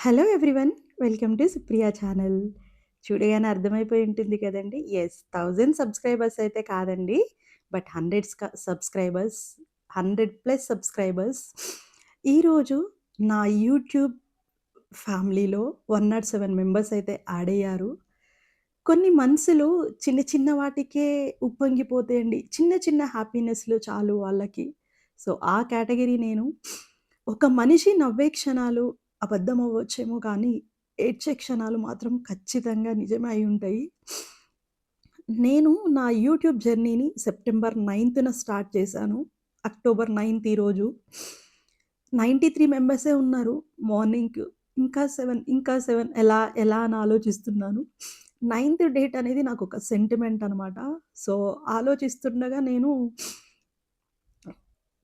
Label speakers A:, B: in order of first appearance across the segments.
A: Hello everyone. Welcome to Supriya channel. చూడగానే అర్థమైపోయి ఉంటుంది కదండీ! యెస్, 1000 సబ్‌స్క్రైబర్స్ అయితే కాదండి. But subscribers, 100+ subscribers. ఈరోజు నా యూట్యూబ్ ఫ్యామిలీలో 107 మెంబర్స్ అయితే యాడ్ అయ్యారు. కొన్ని మనసులు చిన్న చిన్న వాటికే ఉప్పొంగిపోతాయండి. చిన్న చిన్న హ్యాపీనెస్‌లు చాలు వాళ్ళకి. సో, ఆ కేటగరీ నేను. ఒక మనిషి నవ్వే క్షణాలు అబద్ధం అవ్వచ్చేమో కానీ, ఏడ్చే క్షణాలు మాత్రం ఖచ్చితంగా నిజమే అయ్యుంటాయి. నేను నా యూట్యూబ్ జర్నీని సెప్టెంబర్ 9న స్టార్ట్ చేశాను. అక్టోబర్ 9 ఈరోజు. 93 మెంబర్సే ఉన్నారు మార్నింగ్‌కి. ఇంకా 7 ఎలా ఎలా అని ఆలోచిస్తున్నాను. 9థ్ డేట్ అనేది నాకొక సెంటిమెంట్ అనమాట. సో, ఆలోచిస్తుండగా నేను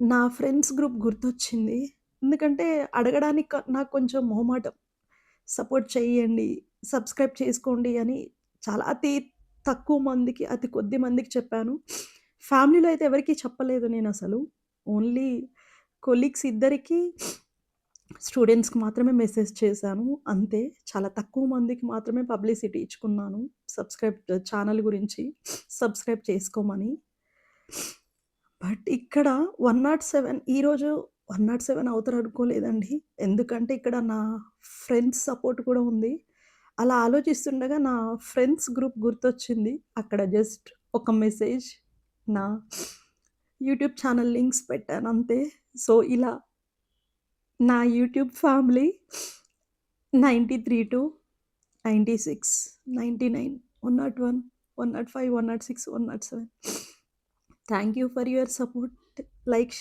A: నా ఫ్రెండ్స్ గ్రూప్ గుర్తొచ్చింది. ఎందుకంటే అడగడానికి నాకు కొంచెం మొహమాటం. సపోర్ట్ చేయండి, సబ్స్క్రైబ్ చేసుకోండి అని చాలా తక్కువ మందికి, అతి కొద్ది మందికి చెప్పాను. ఫ్యామిలీలో అయితే ఎవరికీ చెప్పలేదు నేనసలు. ఓన్లీ కొలీగ్స్ ఇద్దరికీ, స్టూడెంట్స్‌కి మాత్రమే మెసేజ్ చేశాను. అంతే. చాలా తక్కువ మందికి మాత్రమే పబ్లిసిటీ ఇచ్చుకున్నాను. ఛానల్ గురించి సబ్స్క్రైబ్ చేసుకోమని. బట్ ఇక్కడ 107 ఈరోజు 107 అవుతారనుకోలేదండి. ఎందుకంటే ఇక్కడ నా ఫ్రెండ్స్ సపోర్ట్ కూడా ఉంది. అలా ఆలోచిస్తుండగా నా ఫ్రెండ్స్ గ్రూప్ గుర్తొచ్చింది. అక్కడ జస్ట్ ఒక మెసేజ్, నా యూట్యూబ్ ఛానల్ లింక్స్ పెట్టానంతే. సో, ఇలా నా YouTube family 93-96, 99, 101, 105, 106, 107. Thank you for your support. Like